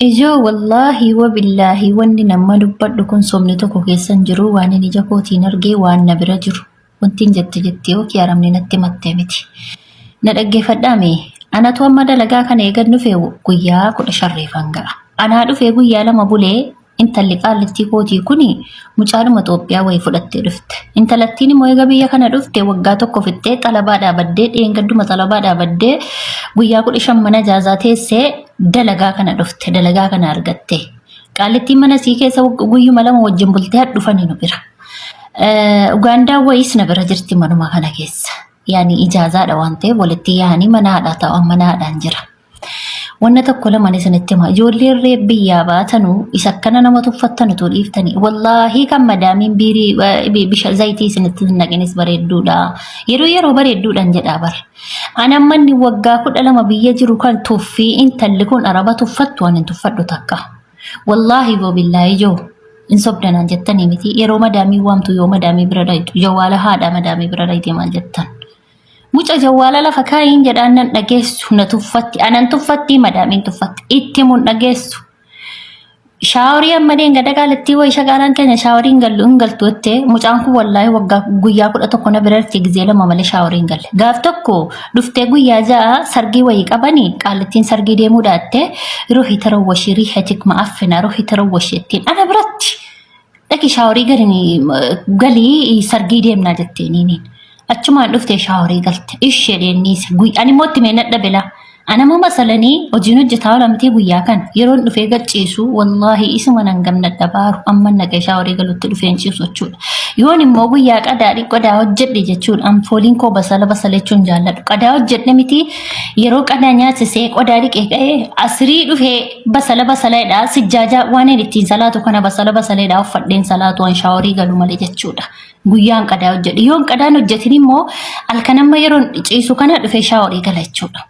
Ijoo wallaahi wabillaahi wanni nama dubbadhu kun somni tokko keessan jiru waan inni ija kootiin argee waan na bira jiru. Wanti hin jettee yookiin haramni natti mattee miti. Na dhaggeeffadhaame anatu amma dalagaa kana eegan dhufee guyyaa 15 ga'a. Anaa dhufee guyyaa 2 bulee intalli qaallittii kootii kuni mucaadhuma Itoophiyaa wayii fudhattee dhufte. Intalattiin immoo eega biyya kana dhufte waggaa tokko fixxee xalabaa dhaabaddee dheengadduma xalabaa dhaabaddee guyyaa 15 mana jaazaa teessee dalagaa kana dhufte dalagaa kana argatte. Qaallittiin mana sii keessa guyyuma 2 wajjin bultee dhufanii nu bira. Ugaandaa wayiis na bira jirti manuma kana keessa. Yaani ijaazaadha waan ta'eef walitti yaa'anii mana haadhaa ta'an mana haadhaan jira. Wanna tokko lama isinitti hima ijoolleen reebbiyaa baatanu isa akkana nama tuffattanu tu dhiiftanii wallaahi kan madaamiin biirii bishaan zayitii isinitti naqinis bareedduudha yeroo bareedduudhaan jedhaa bar anamma inni waggaa 12 biyya jiru kan tuffii intalli kun araba tuffattu waan hin tuffadhu takka wallaahi billaahi joo in sobdanaan jettanii miti yeroo madaamii waamtu yoo madaamii bira dhayitu jawwaala haadha madaamii bira dhayite maal jettan mucha jawwaala lafa kaayin jedhaan nan dhageessu na tuffatti anan tuffatti madaamiin tuffatti itti mun dhageessu shaaworii amma deen gada qaalattii way shaqaalaan keenya shaaworiin gallu hin galtuutte mucaan kun wallaahi waggaa guyyaa 11 na birarti gizee lama malee shaaworiin galle gaaf tokko dhuftee guyyaa 6 sargii wayii qabanii qaalattiin sargii deemuu dhaatte ruuhi tarawwashi riihatik ma'affina ruuhi tarawwashi ittiin ana biratti dhaqi shaaworii galii sargii deemnaa jetteeniiniin achumaan dhuftee shaaworii galte ishee deenniise ani immoo itti meenadha bila anama masalanii hojiin hojjetaa olamtii guyyaa kan yeroon dhufee gachiisu wallaahi isuma nan gamnadha baaru amma naqee shaaworii galutti dhufeen ciisu jechuudha yoon immoo guyyaa qadaadhi qodaa hojjedhe jechuudha anfooliin koo basala jechuun jaalladhu qadaa hojjedhe miti yeroo qadaa nyaachisee qodaa dhiqee qa'ee asirii dhufee basalaadhaa sijjaajaa waan ittiin salaatu kana basalaadhaa uffadheen salaatu waan shaaworii galu malee jechuudha. Guyyaan qadaa hojjedhe yoon qadaan hojjetin immoo halkanamma yeroon ciisu kana dhufee shaaworii gala jechuudha.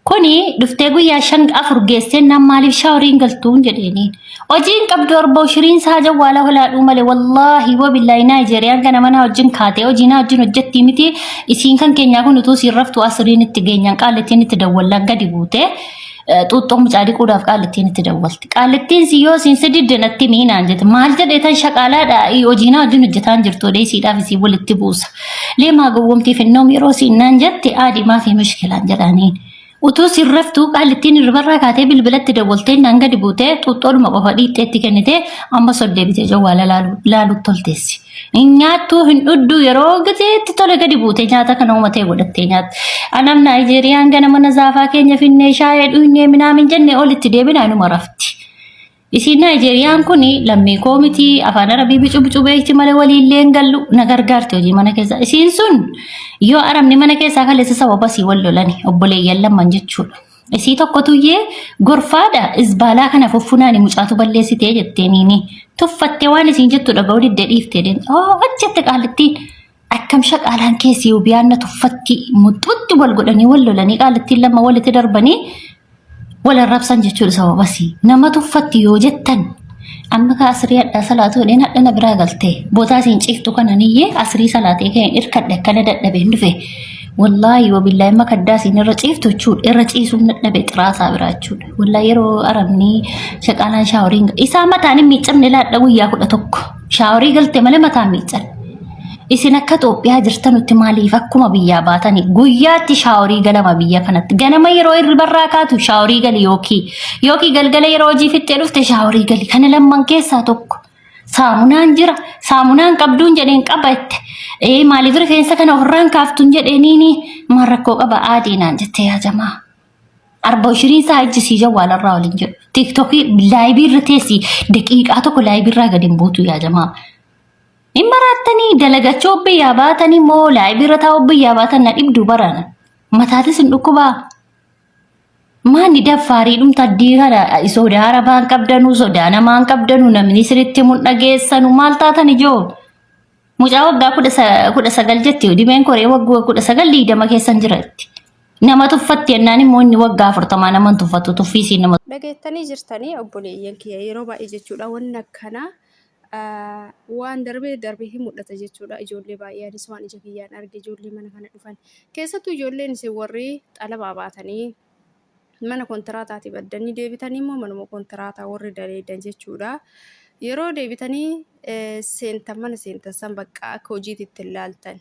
Kuni dhuftee guyyaa 5-4 geessee nam maaliif shaaworiin galtuun jedheeniin hojiin qabdu arboo shiriin saa jawwaala holaadhuu malee wallaahi wabillaahi Naayijeeriyaan kana mana wajjin kaatee hojiin wajjin hojjettii miti isiin kan keenyaa kun utuu siin raftu asiriin itti geenyaan qaallettiin itti dawwallaan gadi buutee xuuxxoo mucaa dhiquudhaaf qaallettiin itti dawwalti. Qaallettiin si yoo siin sididde natti miinaan jette maal jedhee tan shaqaalaadha hojiin wajjin hojjetaan jirtu odeessiidhaaf isii walitti buusa. Leemaa gowwomtiif innoom yeroo siin naan jette aadimaa fi mishkilaan jedhaniin. Utuu sirraftuu qaallettiin irbarraa kaatee bilbilatti dawwaltee naan gadi buutee xuuxxoodhuma qofa dhiixxeetti kennitee amma soddeebitee jawwaala laaluutti tolteessi. Nyaattuu hin dhuddu yeroo gateetti tole gadi buutee nyaata kana uumatee godhattee nyaatti. Anam Naayijeeriyaan gana mana zaafaa keenya finnee shaayee dhuunee minaamin jennee olitti deebinaa inuma rafti. Isiin Naayijeeriyaan kun lammii koo miti afaan arabii bicuu beekti malee waliillee hin gallu na gargaarti hojii mana keessa. Isiin sun yoo aramni mana keessaa kaleessa sababa sii wal lolani obboleeyyan lamman jechuudha. Isii tokkotuyyee gorfaadha isbaalaa kana fuffunaani mucaatu balleessitee jetteeniini tuffattee waan isiin jettu dhaga'uu diddee dhiiftee deemte. Achatti qaallettiin akkam shaqaalaan keessi biyyaanna tuffatti muxuutti wal godhanii wal lolanii qaallettiin lama walitti darbanii wal arrabsan jechuudha sababasii nama tuffatti yoo jettan amma ka asirii hadhaa salaatu hodheen hadhana biraa galtee bootaa isiin ciiftu kananiyyee asirii salaatee ka'een irkadhe akkana dadhabeen dhufe wallaahi wabillaahi makaddaa isiin irra ciiftu jechuudha irra ciisuun dadhabe xiraasaa biraa jechuudha wallaahi yeroo aramni shaqaalaan shaaworiin isaa mataan hin miiccamne laadha guyyaa 11 shaaworii galte malee mataan miiccan. Isin akka Itoophiyaa jirtanutti maaliif akkuma biyyaa baatanii guyyaatti shaaworii galama biyya kanatti ganama yeroo irbarraa kaatu shaaworii gali yookiin galgala yeroo hojii fixxee dhufte shaaworii gali kana lamman keessaa tokko saamunaan jira saamunaan qabduun jedheen qabatte maaliif rifeensa kana ofirraan kaaftuun jedheeniini maal rakkoo qaba aadiinaan jettee yaajamaa. Arbaa shiriin saa ijjisii jawwaalarraa waliin jedhu tiiktookii laayibii irra teessi daqiiqaa tokko laayibii irraa gadi hin buutu yaajamaa. Imarattanii dalagachoo biyyaa baatanii moo laayibii irra taa'uu biyyaa baatan na dhibdu barana. Mataatis hin dhukkubaa. Maanni daffaarii dhumta addii kana sodaa arabaan qabdanuu sodaa namaan qabdanuu namni sirriitti mun dhageessanu maal taatan ijoo. Mucaa waggaa 19 jetti dhibeen koree waggaa 19 liidama keessan jiratti. Nama tuffatti yennaan immoo inni waggaa 40 nama tuffatu tuffisii nama. Dhageettanii jirtanii obboleeyyan kiyya yeroo baay'ee jechuudha wanni akkanaa. Waan darbee hin mul'ata jechuudha ijoollee baay'eenis waan ija kiyyaan arge ijoollee mana kana dhufan keessattuu ijoolleen isin warri xalabaa baatanii mana kontiraataati baddanii deebitanii immoo manuma kontiraataa warri daleedan jechuudha. Yeroo deebitanii seentan mana seentan san bakka akka hojiitti itti ilaaltan.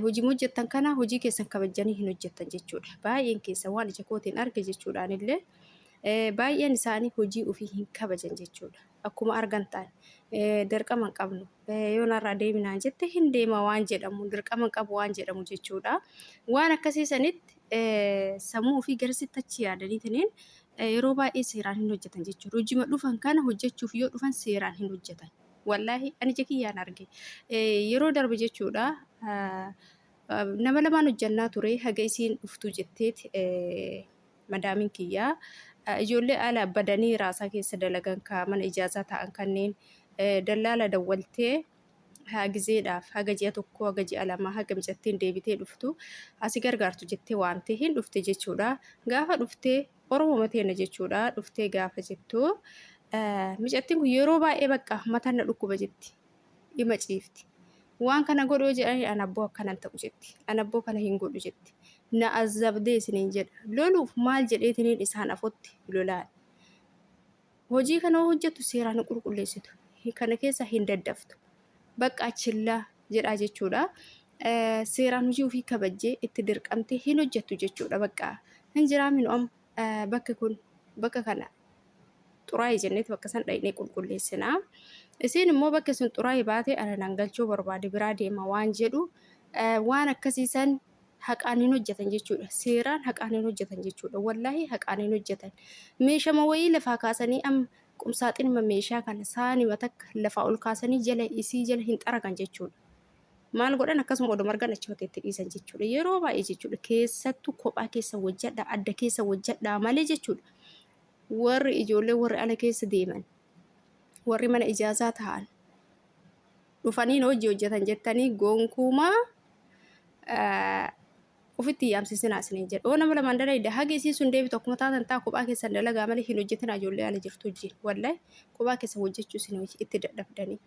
Hojii hojjettan kana hojii keessan kabajanii hin hojjettan jechuudha. Baay'een keessa waan ija kootiin arge jechuudhaan illee baay'een isaanii hojii ofii hin kabajan jechuudha. Akkuma argantaan dirqama hin qabnu yoo narraa deeminaan jette hin deema waan jedhamu dirqama hin qabu waan jedhamu jechuudha. Waan akkasiisanitti sammuu ofii garasitti achi yaadaniitiin yeroo baay'ee seeraan hin hojjetan jechuudha. Hojii dhufan kana hojjechuuf yoo dhufan seeraan hin hojjetan. Wallahi ani ija kiyyaan arge yeroo darbe jechuudha. Nama lamaan hojjannaa ture haga isiin dhuftu jetteet madaamin kiyyaa ijoollee ala badanii raasaa keessa dalagan mana ijaazaa ta'an kanneen dallaala dawwaltee gizeedhaaf haga ji'a tokko haga ji'a lama haga mijattiin deebitee dhuftu asii gargaartu jettee waamtee hin dhufte jechuudha. Gaafa dhuftee Oromoo mateena jechuudha. Dhuftee gaafa jettu mijattiin kun yeroo baay'ee bakka mataan na dhukkuba jetti. Dhima ciifti. Waan kana godhoo jedhanii anabboo akkanan ta'u jetti. Anabboo kana hin godhu jetti. Na azabdee isiniin jedha. Loluuf maal jedheetiniin isaan afotti lolaan. Hojii kana hojjettu seeraan hin qulqulleessitu. Kana keessa hin daddaftu. Bakka achillaa jedhaa jechuudha. Seeraan hojii ofii kabajjee itti dirqamtee hin hojjettu jechuudha. Bakka hin jiraamin bakka kun bakka kana xuraa'ee jenneet bakka san dhaynee qulqulleessinaa. Isiin immoo bakka sun xuraa'ee baatee anaan galchuu barbaade biraa deema waan jedhu waan akkasiisan haqaan hin hojjetan jechuudha. Seeraan haqaan hin hojjetan jechuudha. Wallaahi haqaan hin hojjetan. Meeshama wayii lafaa kaasanii qumsaaxinima meeshaa kana saanima takka lafaa ol kaasanii jala isii jala hin xaragan jechuudha. Maal godhan akkasuma oduu margan achi itti dhiisan jechuudha. Yeroo baay'ee jechuudha. Keessattuu kophaa keessa wajjadhaa adda keessa wajjadhaa malee jechuudha. Warri ijoollee warri ala keessa deeman warri mana ijaazaa ta'an dhufanii hojii hojjetan jettanii gonkumaa ofitti yaamsisinaa isiniin jedhu. Oo nama lamaan dalagaa haga isii sun deebitu akkuma taatan ta'a kophaa keessan dalagaa malee hin hojjetin ijoollee ala jirtu wajjin. Wallahi kophaa keessa hojjechuu isin itti dadhabdanii.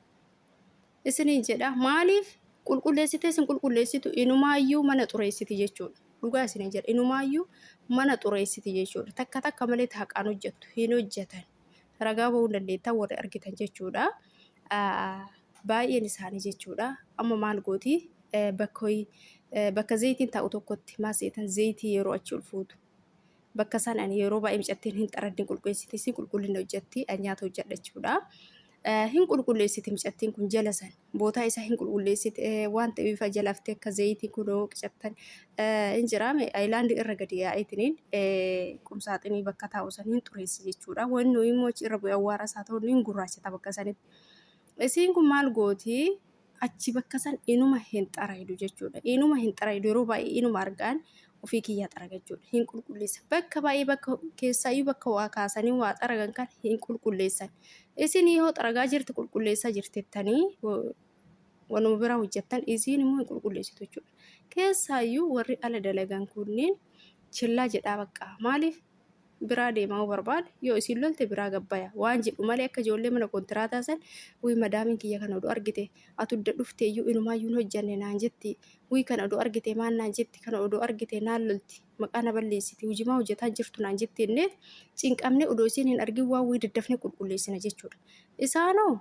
Isiniin jedha maaliif qulqulleessitee isin qulqulleessitu inumaayyuu mana xureessiti jechuudha. Dhugaa isiniin jedha inumaayyuu mana xureessiti jechuudha. Takka takka malee haqaan hojjettu hin hojjetan. Ragaa bahuu dandeettan warri argitan jechuudha. Baay'een isaanii jechuudha. Amma maal gooti bakka zayitiin taa'u tokkotti maaseetan zayitii yeroo achi ol fuutu. Bakka sanaan yeroo baay'ee mijattiin hin xaradin qulqulleessiti isin qulqullina hojjetti nyaata hojjedha jechuudha. Hin qulqulleessiti mijattiin kun jala san bootaa isaa hin qulqulleessiti waan ta'eef ifa jalaftee akka zayitiin kun qicattan hin jiraame aayilaandii irra gadi yaa'eetiniin qumsaaxinii bakka taa'u san hin xureessi jechuudha. Wanni immoo achi irra bu'ee awwaara isaa ta'u hin gurraachata bakka sanitti. Isiin kun maal gooti achi bakka san inuma hin xaraydu jechuudha. Inuma hin xaraydu yeroo baay'ee inuma argaan ofii kiyyaa xaraga jechuudha. Hin qulqulleessa. Bakka baay'ee bakka keessaayyuu bakka waa kaasanii waa xaragan kan hin qulqulleessan. Isin yoo xaragaa jirti qulqulleessaa jirtettanii wanuma biraa hojjettan isiin immoo hin qulqulleessitu jechuudha. Keessaayyuu warri ala dalagan kunneen chillaa jedhaa bakka maaliif biraa deemaa barbaada yoo isin lolte biraa gabbaya waan jedhu malee akka ijoollee mana kontiraataa san wuy madaamin kiyya kana oduu argite atu dhufteeyyuu inumaayyuu hojjanne naan jetti wuy kana oduu argite maan naan jetti kana oduu argite naan lolti maqaa na balleessiti hujimaa hojjetaa jirtu naan jetti inneet cinqamne odoo isiin hin argin waan wuy daddafne qulqulleessina jechuudha. Isaanoo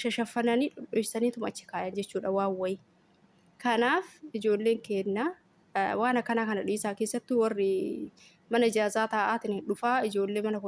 shashaffananii dhodhoysaniituma achi kaayan jechuudha waan wayi. Kanaaf ijoolleen keenya waan akkanaa kana dhiisaa keessattuu warri mana ijaazaa taa'aatiin dhufaa ijoollee mana